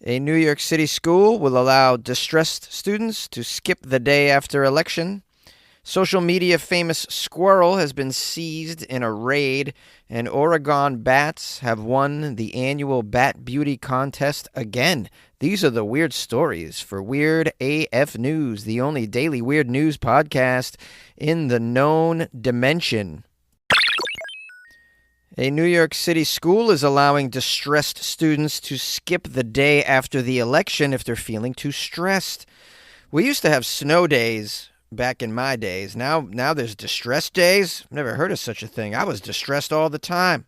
A New York City school will allow distressed students to skip the day after election. Social media famous squirrel has been seized in a raid, and Oregon bats have won the annual Bat Beauty Contest again. These are the weird stories for Weird AF News, the only daily weird news podcast in the known dimension. A New York City school is allowing distressed students to skip the day after the election if they're feeling too stressed. We used to have snow days back in my days. Now there's distress days. Never heard of such a thing. I was distressed all the time.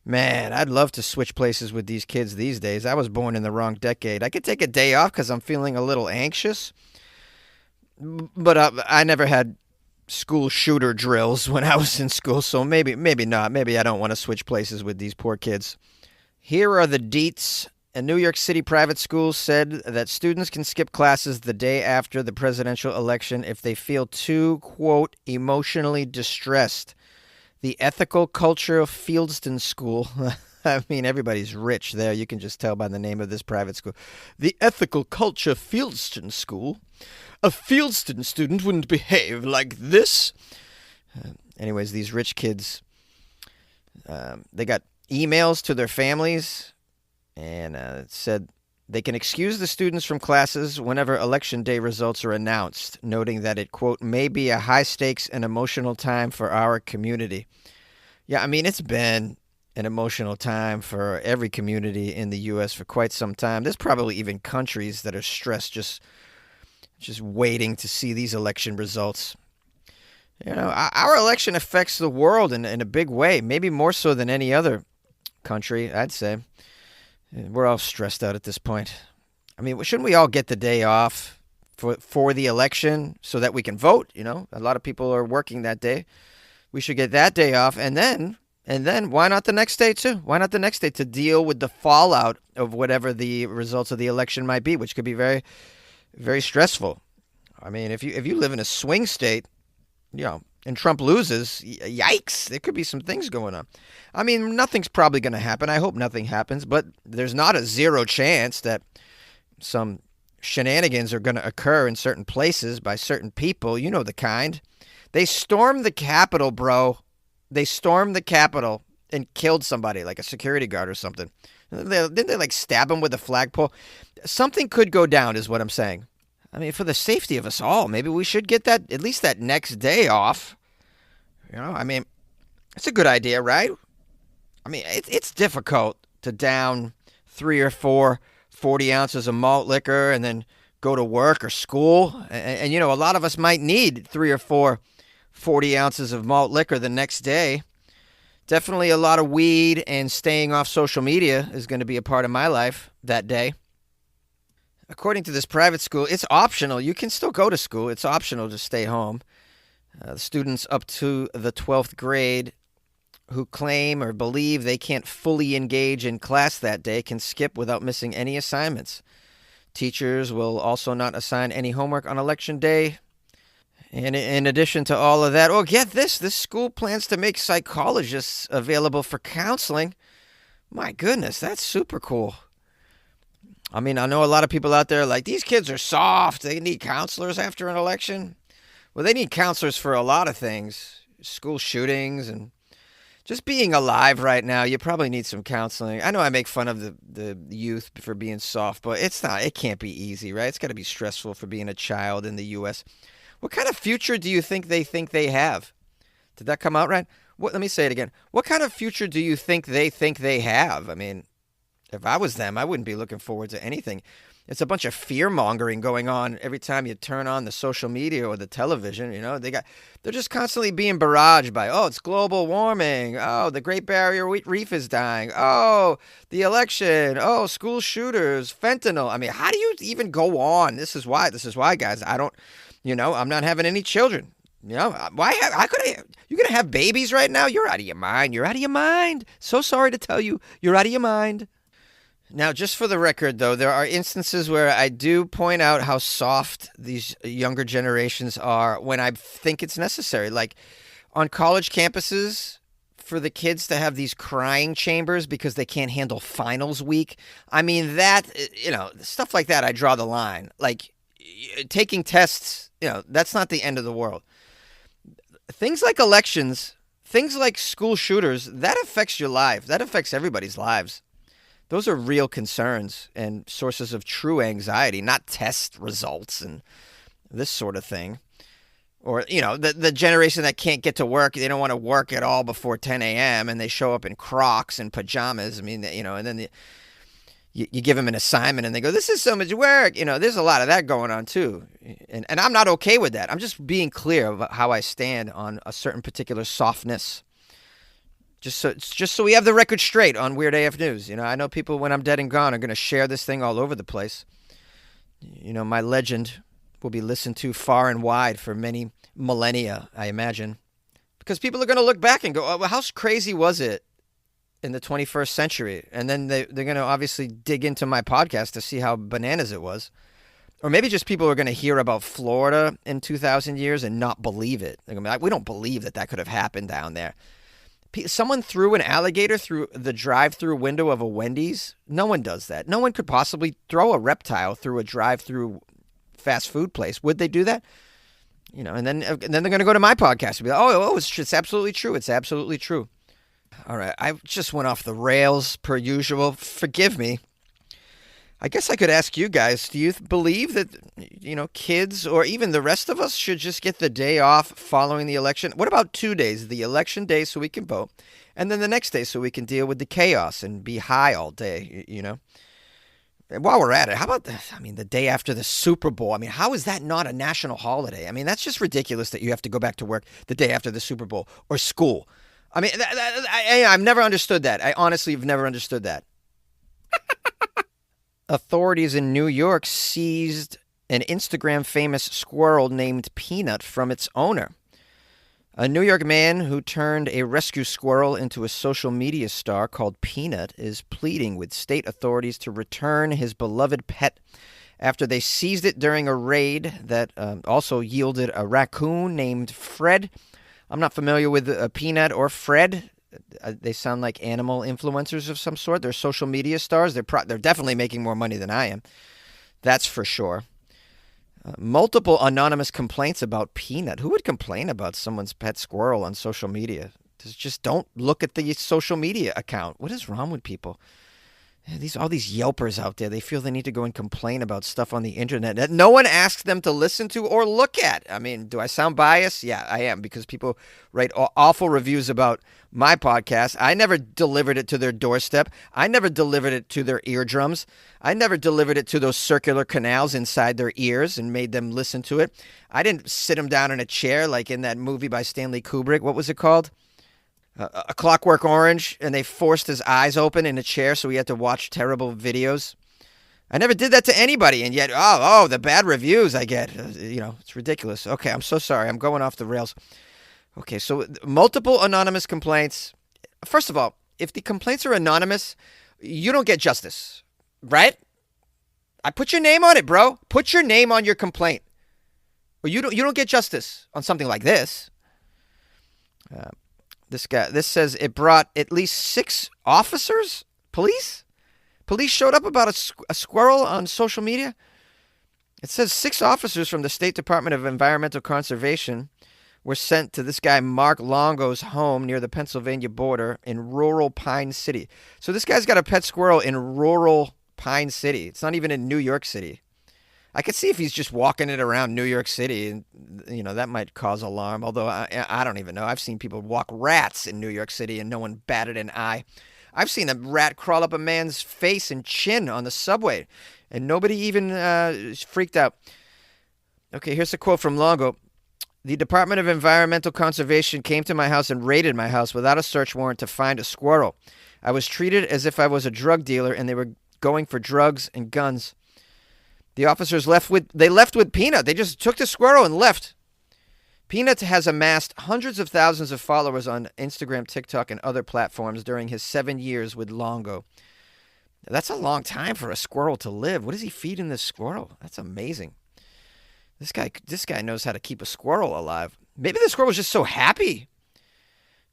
Man, I'd love to switch places with these kids these days. I was born in the wrong decade. I could take a day off because I'm feeling a little anxious. But I never had school shooter drills when I was in school, so maybe not. Maybe I don't want to switch places with these poor kids. Here are the deets. A New York City private school said that students can skip classes the day after the presidential election if they feel too, quote, emotionally distressed. The Ethical Culture of Fieldston School. I mean, everybody's rich there. You can just tell by the name of this private school. The Ethical Culture Fieldston School. A Fieldston student wouldn't behave like this. Anyways, these rich kids, they got emails to their families, and it said they can excuse the students from classes whenever election day results are announced, noting that it, quote, may be a high-stakes and emotional time for our community. Yeah, I mean, it's been an emotional time for every community in the U.S. for quite some time. There's probably even countries that are stressed just waiting to see these election results. You know, our election affects the world in a big way, maybe more so than any other country, I'd say. We're all stressed out at this point. I mean, shouldn't we all get the day off for the election so that we can vote? You know, a lot of people are working that day. We should get that day off, and then why not the next day too? Why not the next day to deal with the fallout of whatever the results of the election might be, which could be very, very stressful. I mean, if you live in a swing state, you know, and Trump loses, yikes, there could be some things going on. I mean, nothing's probably going to happen. I hope nothing happens, but there's not a zero chance that some shenanigans are going to occur in certain places by certain people. You know the kind. They stormed the Capitol, bro. They stormed the Capitol and killed somebody, like a security guard or something. Didn't they like stab him with a flagpole? Something could go down is what I'm saying. I mean, for the safety of us all, maybe we should get that, at least that next day off. You know, I mean, it's a good idea, right? I mean, it's difficult to down 3 or 4 40 ounces of malt liquor and then go to work or school. And you know, a lot of us might need 3 or 4 40 ounces of malt liquor the next day. Definitely a lot of weed and staying off social media is going to be a part of my life that day. According to this private school, it's optional. You can still go to school. It's optional to stay home. Students up to the 12th grade who claim or believe they can't fully engage in class that day can skip without missing any assignments. Teachers will also not assign any homework on election day. And in addition to all of that, get this school plans to make psychologists available for counseling. My goodness, that's super cool. I mean, I know a lot of people out there are like, these kids are soft. They need counselors after an election. Well, they need counselors for a lot of things. School shootings and just being alive right now. You probably need some counseling. I know I make fun of the youth for being soft, but it can't be easy, right? It's got to be stressful for being a child in the U.S. What kind of future do you think they have? Did that come out right? Let me say it again. What kind of future do you think they have? I mean, if I was them, I wouldn't be looking forward to anything. It's a bunch of fear-mongering going on every time you turn on the social media or the television. You know, they're just constantly being barraged by, it's global warming. Oh, the Great Barrier Reef is dying. Oh, the election. Oh, school shooters, fentanyl. I mean, how do you even go on? This is why, guys. I'm not having any children. You know, how could I? You're going to have babies right now? You're out of your mind. You're out of your mind. So sorry to tell you, you're out of your mind. Now, just for the record, though, there are instances where I do point out how soft these younger generations are when I think it's necessary. Like on college campuses, for the kids to have these crying chambers because they can't handle finals week. I mean, that, stuff like that, I draw the line. Like, taking tests, that's not the end of the world. Things like elections, things like school shooters, that affects your life. That affects everybody's lives. Those are real concerns and sources of true anxiety, not test results and this sort of thing. Or, the generation that can't get to work, they don't want to work at all before 10 a.m. and they show up in Crocs and pajamas. I mean, and then you give them an assignment and they go, this is so much work. There's a lot of that going on too. And I'm not okay with that. I'm just being clear about how I stand on a certain particular softness. Just so we have the record straight on Weird AF News. I know people, when I'm dead and gone, are going to share this thing all over the place. My legend will be listened to far and wide for many millennia, I imagine. Because people are going to look back and go, oh, well, how crazy was it in the 21st century? And then they're going to obviously dig into my podcast to see how bananas it was. Or maybe just people are going to hear about Florida in 2,000 years and not believe it. They're going to be like, we don't believe that could have happened down there. Someone threw an alligator through the drive-through window of a Wendy's? No one does that. No one could possibly throw a reptile through a drive-through fast food place. Would they do that? And then they're going to go to my podcast and be like, oh, it's absolutely true. It's absolutely true. All right. I just went off the rails per usual. Forgive me. I guess I could ask you guys, do you believe that, kids or even the rest of us should just get the day off following the election? What about 2 days? The election day so we can vote, and then the next day so we can deal with the chaos and be high all day, And while we're at it, how about the day after the Super Bowl? I mean, how is that not a national holiday? I mean, that's just ridiculous that you have to go back to work the day after the Super Bowl or school. I mean, I've never understood that. I honestly have never understood that. Authorities in New York seized an Instagram famous squirrel named Peanut from its owner. A New York man who turned a rescue squirrel into a social media star called Peanut is pleading with state authorities to return his beloved pet after they seized it during a raid that also yielded a raccoon named Fred. I'm not familiar with Peanut or Fred. They sound like animal influencers of some sort. They're social media stars. They're definitely making more money than I am. That's for sure. Multiple anonymous complaints about Peanut. Who would complain about someone's pet squirrel on social media? Just don't look at the social media account. What is wrong with people? All these Yelpers out there, they feel they need to go and complain about stuff on the internet that no one asks them to listen to or look at. I mean, do I sound biased? Yeah, I am, because people write awful reviews about my podcast. I never delivered it to their doorstep. I never delivered it to their eardrums. I never delivered it to those circular canals inside their ears and made them listen to it. I didn't sit them down in a chair like in that movie by Stanley Kubrick. What was it called? A Clockwork Orange, and they forced his eyes open in a chair so he had to watch terrible videos. I never did that to anybody, and yet, the bad reviews I get. It's ridiculous. Okay, I'm so sorry. I'm going off the rails. Okay, so multiple anonymous complaints. First of all, if the complaints are anonymous, you don't get justice, right? I put your name on it, bro. Put your name on your complaint. Or you don't get justice on something like this. This says it brought at least 6 officers, police showed up about a squirrel on social media. It says 6 officers from the State Department of Environmental Conservation were sent to this guy Mark Longo's home near the Pennsylvania border in rural Pine City. So this guy's got a pet squirrel in rural Pine City. It's not even in New York City. I could see if he's just walking it around New York City, and that might cause alarm. Although I don't even know. I've seen people walk rats in New York City, and no one batted an eye. I've seen a rat crawl up a man's face and chin on the subway, and nobody even freaked out. Okay, here's a quote from Longo. The Department of Environmental Conservation came to my house and raided my house without a search warrant to find a squirrel. I was treated as if I was a drug dealer, and they were going for drugs and guns. The officers left with Peanut. They just took the squirrel and left. Peanut has amassed hundreds of thousands of followers on Instagram, TikTok, and other platforms during his 7 years with Longo. That's a long time for a squirrel to live. What is he feeding this squirrel? That's amazing. This guy knows how to keep a squirrel alive. Maybe the squirrel was just so happy.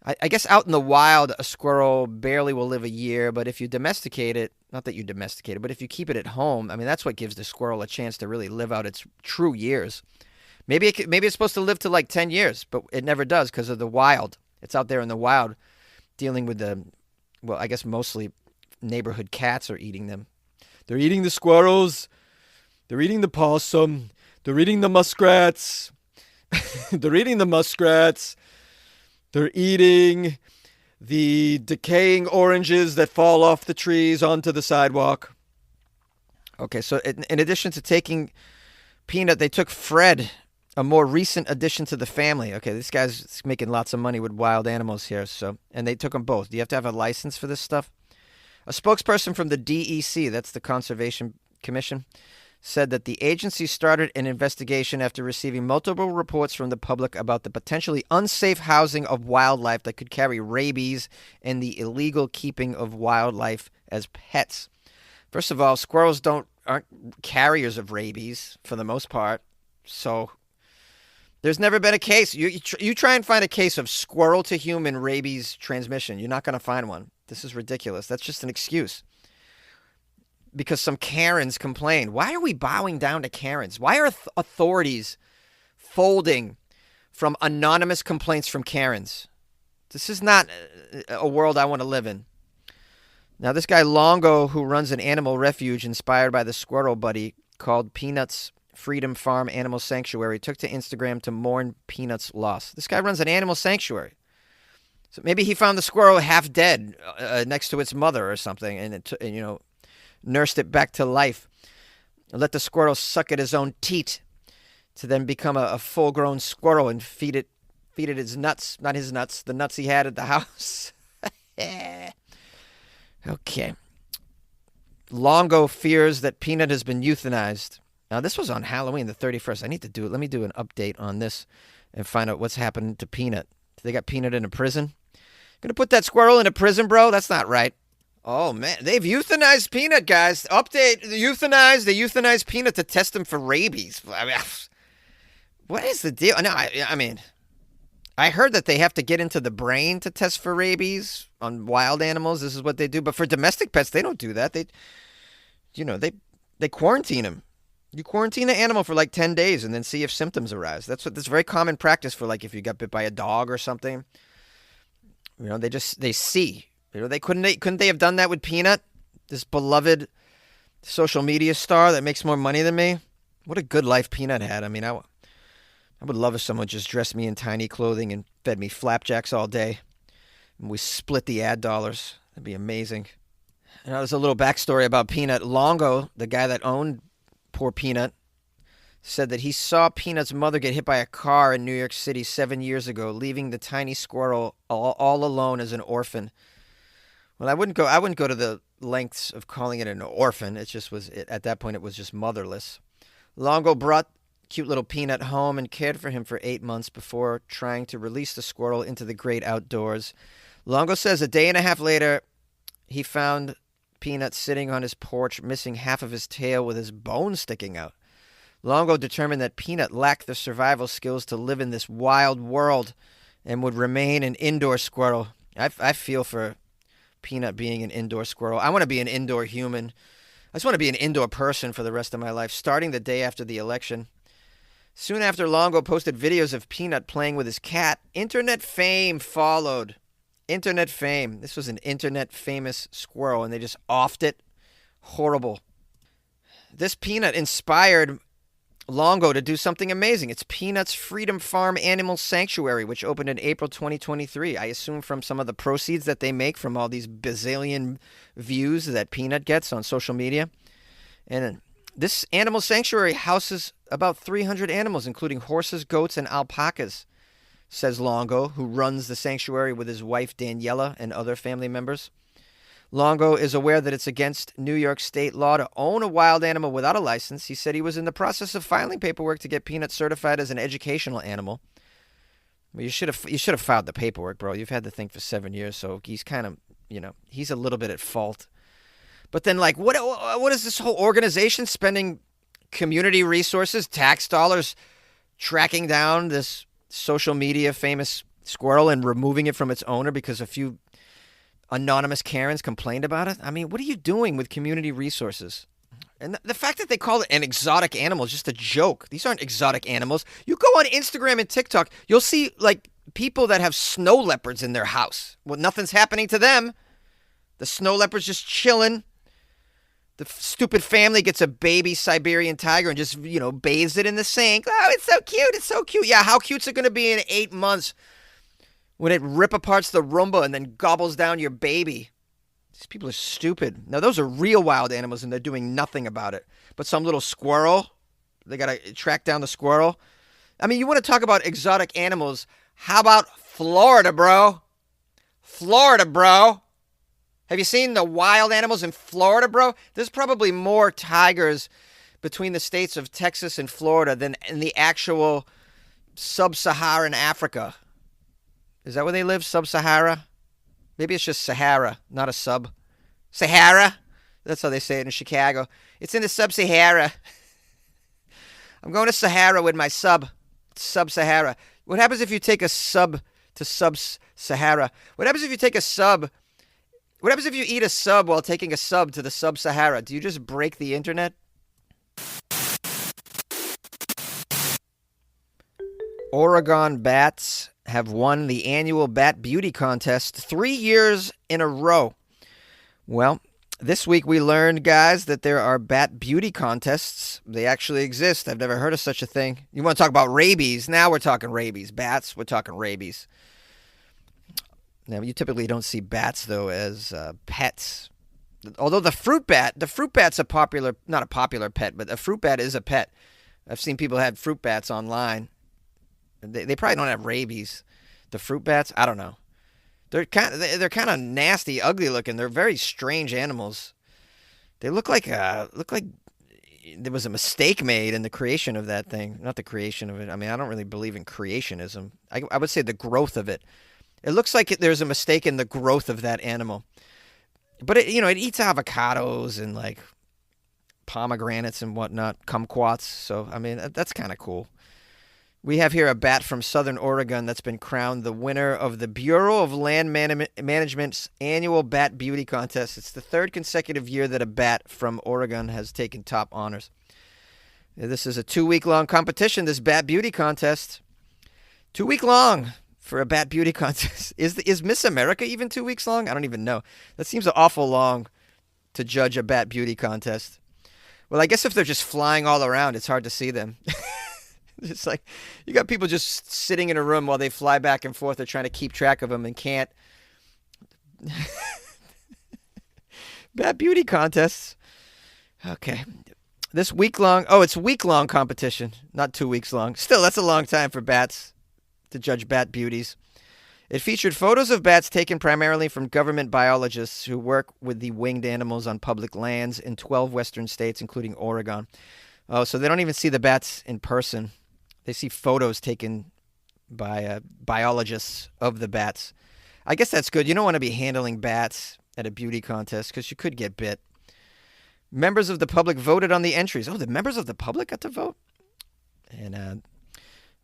I guess out in the wild, a squirrel barely will live a year, but if you domesticate it, not that you domesticate it, but if you keep it at home, I mean, that's what gives the squirrel a chance to really live out its true years. Maybe it's supposed to live to like 10 years, but it never does because of the wild. It's out there in the wild dealing with well, I guess mostly neighborhood cats are eating them. They're eating the squirrels. They're eating the possum. They're eating the muskrats. They're eating the muskrats. They're eating the decaying oranges that fall off the trees onto the sidewalk. Okay, so in addition to taking Peanut, they took Fred, a more recent addition to the family. Okay, this guy's making lots of money with wild animals here. And they took them both. Do you have to have a license for this stuff? A spokesperson from the DEC, that's the Conservation Commission, said that the agency started an investigation after receiving multiple reports from the public about the potentially unsafe housing of wildlife that could carry rabies and the illegal keeping of wildlife as pets. First of all, squirrels aren't carriers of rabies for the most part, so there's never been a case. You try and find a case of squirrel to human rabies transmission. You're not going to find one. This is ridiculous. That's just an excuse. Because some Karens complain. Why are we bowing down to Karens? Why are authorities folding from anonymous complaints from Karens? This is not a world I want to live in. Now, this guy Longo, who runs an animal refuge inspired by the squirrel buddy called Peanut's Freedom Farm Animal Sanctuary, took to Instagram to mourn Peanut's loss. This guy runs an animal sanctuary. So maybe he found the squirrel half dead next to its mother or something, and nursed it back to life. Let the squirrel suck at his own teat to then become a full-grown squirrel and feed it his nuts. Not his nuts, the nuts he had at the house. Okay. Longo fears that Peanut has been euthanized. Now, this was on Halloween the 31st. I need to do it. Let me do an update on this and find out what's happened to Peanut. They got Peanut in a prison? Gonna put that squirrel in a prison, bro? That's not right. Oh, man. They've euthanized Peanut, guys. Update. They euthanized Peanut to test him for rabies. I mean, what is the deal? No, I mean, I heard that they have to get into the brain to test for rabies on wild animals. This is what they do. But for domestic pets, they don't do that. They quarantine them. You quarantine the animal for like 10 days and then see if symptoms arise. That's very common practice for like if you got bit by a dog or something. They see. Couldn't they have done that with Peanut, this beloved social media star that makes more money than me? What a good life Peanut had. I mean, I would love if someone just dressed me in tiny clothing and fed me flapjacks all day, and we split the ad dollars. That'd be amazing. There's a little backstory about Peanut. Longo, the guy that owned poor Peanut, said that he saw Peanut's mother get hit by a car in New York City 7 years ago, leaving the tiny squirrel all alone as an orphan. Well, I wouldn't go to the lengths of calling it an orphan. It just was, at that point, it was just motherless. Longo brought cute little Peanut home and cared for him for 8 months before trying to release the squirrel into the great outdoors. Longo says a day and a half later, he found Peanut sitting on his porch, missing half of his tail with his bones sticking out. Longo determined that Peanut lacked the survival skills to live in this wild world and would remain an indoor squirrel. I feel for Peanut being an indoor squirrel. I want to be an indoor human. I just want to be an indoor person for the rest of my life, starting the day after the election. Soon after Longo posted videos of Peanut playing with his cat, internet fame followed. Internet fame. This was an internet famous squirrel, and they just offed it. Horrible. This Peanut inspired Longo to do something amazing. It's Peanut's Freedom Farm Animal Sanctuary, which opened in April 2023. I assume from some of the proceeds that they make from all these bazillion views that Peanut gets on social media. And this animal sanctuary houses about 300 animals, including horses, goats, and alpacas, says Longo, who runs the sanctuary with his wife Daniela and other family members. Longo is aware that it's against New York state law to own a wild animal without a license. He said he was in the process of filing paperwork to get Peanut certified as an educational animal. Well, you should have filed the paperwork, bro. You've had the thing for 7 years, so he's kind of, he's a little bit at fault. But then, like, what is this whole organization spending community resources, tax dollars, tracking down this social media famous squirrel and removing it from its owner because a few anonymous Karens complained about it. I mean, what are you doing with community resources? And the fact that they call it an exotic animal is just a joke. These aren't exotic animals. You go on Instagram and TikTok, you'll see like people that have snow leopards in their house. Well, nothing's happening to them. The snow leopard's just chilling. The stupid family gets a baby Siberian tiger and just, bathes it in the sink. Oh, it's so cute. It's so cute. Yeah, how cute's it going to be in 8 months when it rip aparts the Roomba and then gobbles down your baby? These people are stupid. Now, those are real wild animals, and they're doing nothing about it. But some little squirrel, they got to track down the squirrel. I mean, you want to talk about exotic animals. How about Florida, bro? Florida, bro. Have you seen the wild animals in Florida, bro? There's probably more tigers between the states of Texas and Florida than in the actual sub-Saharan Africa. Is that where they live, sub-Sahara? Maybe it's just Sahara, not a sub. Sahara? That's how they say it in Chicago. It's in the sub-Sahara. I'm going to Sahara with my sub-Sahara. What happens if you take a sub to sub-Sahara? What happens if you take a sub? What happens if you eat a sub while taking a sub to the sub-Sahara? Do you just break the internet? Oregon bats have won the annual Bat Beauty Contest 3 years in a row. Well, this week we learned, guys, that there are Bat Beauty Contests. They actually exist. I've never heard of such a thing. You want to talk about rabies? Now we're talking rabies. Bats, we're talking rabies. Now, you typically don't see bats, though, as pets. Although the fruit bat's a popular, not a popular pet, but a fruit bat is a pet. I've seen people have fruit bats online. They probably don't have rabies. The fruit bats, I don't know. They're kind of nasty, ugly looking. They're very strange animals. They look like there was a mistake made in the creation of that thing. Not the creation of it. I mean, I don't really believe in creationism. I would say the growth of it. It looks like there's a mistake in the growth of that animal. But it eats avocados and like pomegranates and whatnot, kumquats. So I mean, that's kind of cool. We have here a bat from Southern Oregon that's been crowned the winner of the Bureau of Land Management's annual Bat Beauty Contest. It's the third consecutive year that a bat from Oregon has taken top honors. This is a 2-week-long competition, this Bat Beauty Contest. 2-week long for a Bat Beauty Contest. Is Miss America even 2 weeks long? I don't even know. That seems awful long to judge a Bat Beauty Contest. Well, I guess if they're just flying all around, it's hard to see them. It's like you got people just sitting in a room while they fly back and forth. They're trying to keep track of them and can't. Bat Beauty Contests. Okay. This week-long... Oh, it's week-long competition, not 2 weeks long. Still, that's a long time for bats to judge bat beauties. It featured photos of bats taken primarily from government biologists who work with the winged animals on public lands in 12 western states, including Oregon. Oh, so they don't even see the bats in person. They see photos taken by biologists of the bats. I guess that's good. You don't want to be handling bats at a beauty contest because you could get bit. Members of the public voted on the entries. Oh, the members of the public got to vote? And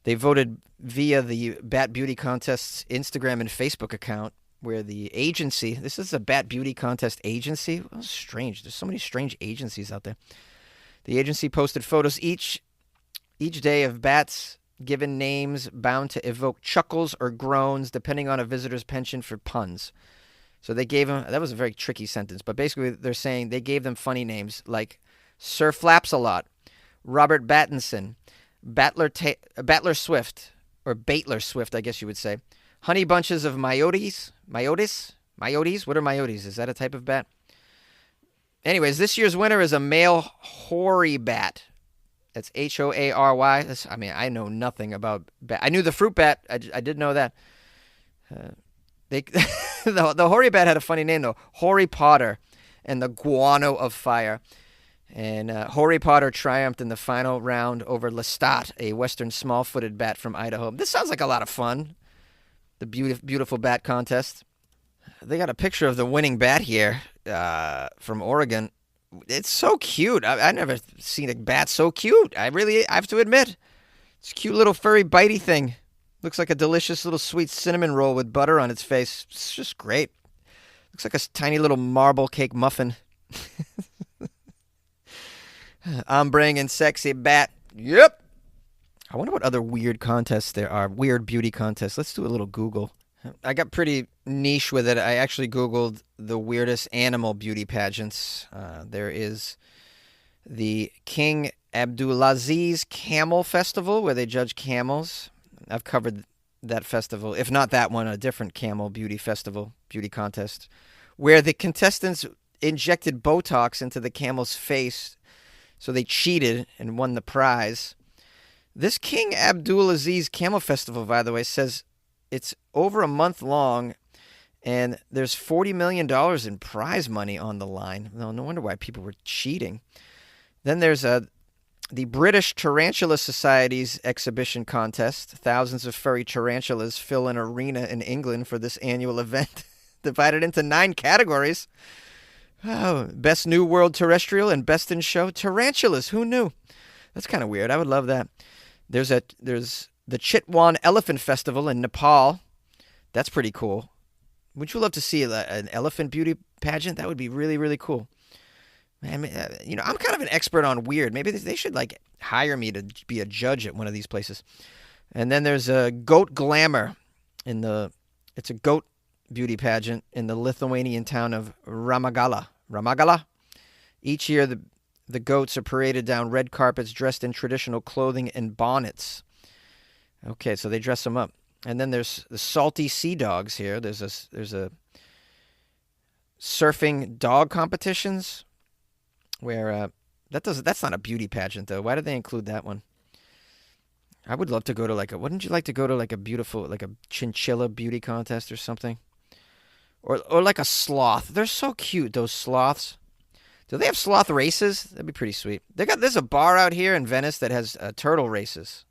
they voted via the Bat Beauty Contest's Instagram and Facebook account, where the agency, this is a Bat Beauty Contest agency. Oh, strange. There's so many strange agencies out there. The agency posted photos each day of bats given names bound to evoke chuckles or groans, depending on a visitor's penchant for puns. So they gave them, that was a very tricky sentence, but basically they're saying they gave them funny names like Sir Flaps-a-Lot, Robert Battinson, Battler Swift, or Baitler Swift, I guess you would say. Honey bunches of Myotes? What are Myotes? Is that a type of bat? Anyways, this year's winner is a male hoary bat. That's Hoary. I mean, I know nothing about bat. I knew the fruit bat. I did know that. The hoary bat had a funny name, though. Hoary Potter and the Guano of Fire. And Hoary Potter triumphed in the final round over Lestat, a western small-footed bat from Idaho. This sounds like a lot of fun, the beautiful bat contest. They got a picture of the winning bat here from Oregon. It's so cute. I've never seen a bat so cute. I have to admit. It's a cute little furry bitey thing. Looks like a delicious little sweet cinnamon roll with butter on its face. It's just great. Looks like a tiny little marble cake muffin. I'm bringing sexy bat. Yep. I wonder what other weird contests there are. Weird beauty contests. Let's do a little Google. I got pretty niche with it. I actually Googled the weirdest animal beauty pageants. There is the King Abdulaziz Camel Festival, where they judge camels. I've covered that festival. If not that one, a different camel beauty festival, beauty contest, where the contestants injected Botox into the camel's face, so they cheated and won the prize. This King Abdulaziz Camel Festival, by the way, says it's over a month long, and there's $40 million in prize money on the line. No wonder why people were cheating. Then there's the British Tarantula Society's exhibition contest. Thousands of furry tarantulas fill an arena in England for this annual event, divided into 9 categories. Oh, Best New World Terrestrial and Best in Show Tarantulas. Who knew? That's kind of weird. I would love that. There's the Chitwan Elephant Festival in Nepal. That's pretty cool. Would you love to see an elephant beauty pageant? That would be really, really cool. Man, I'm kind of an expert on weird. Maybe they should hire me to be a judge at one of these places. And then there's a goat glamour it's a goat beauty pageant in the Lithuanian town of Ramagala. Each year the goats are paraded down red carpets dressed in traditional clothing and bonnets. Okay, so they dress them up. And then there's the salty sea dogs here. There's a surfing dog competitions where that's not a beauty pageant though. Why did they include that one? I would love to go to wouldn't you like to go to a beautiful a chinchilla beauty contest or something? Or like a sloth. They're so cute, those sloths. Do they have sloth races? That'd be pretty sweet. There's a bar out here in Venice that has turtle races.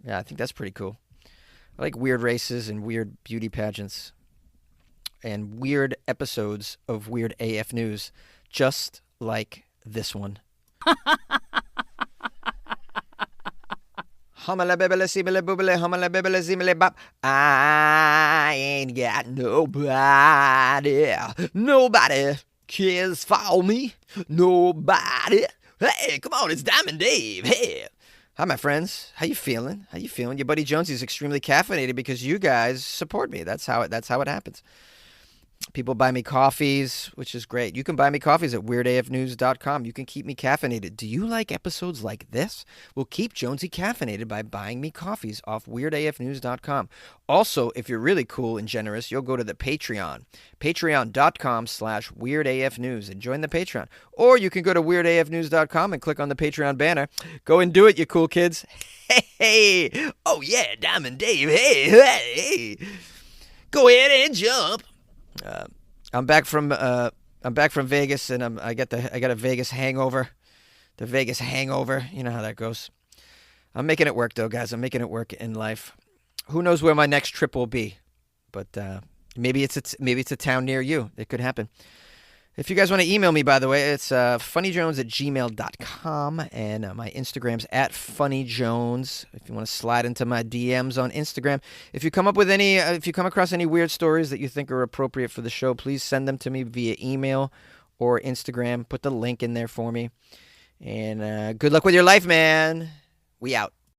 Yeah, I think that's pretty cool. I like weird races and weird beauty pageants and weird episodes of Weird AF News, just like this one. I ain't got nobody. Nobody cares for me. Nobody. Hey, come on, it's Diamond Dave. Hey. Hi, my friends. How you feeling? Your buddy Jonesy is extremely caffeinated because you guys support me. That's how it happens. People buy me coffees, which is great. You can buy me coffees at weirdafnews.com. You can keep me caffeinated. Do you like episodes like this? Well, keep Jonesy caffeinated by buying me coffees off weirdafnews.com. Also, if you're really cool and generous, you'll go to the Patreon. Patreon.com/weirdafnews and join the Patreon. Or you can go to weirdafnews.com and click on the Patreon banner. Go and do it, you cool kids. Hey. Oh, yeah, Diamond Dave. Hey. Go ahead and jump. I'm back from Vegas, and I got a Vegas hangover. The Vegas hangover, you know how that goes. I'm making it work though, guys. I'm making it work in life. Who knows where my next trip will be? But maybe it's a town near you. It could happen. If you guys want to email me, by the way, it's funnyjones@gmail.com, and my Instagram's @funnyjones. If you want to slide into my DMs on Instagram, if you come across any weird stories that you think are appropriate for the show, please send them to me via email or Instagram. Put the link in there for me. And good luck with your life, man. We out.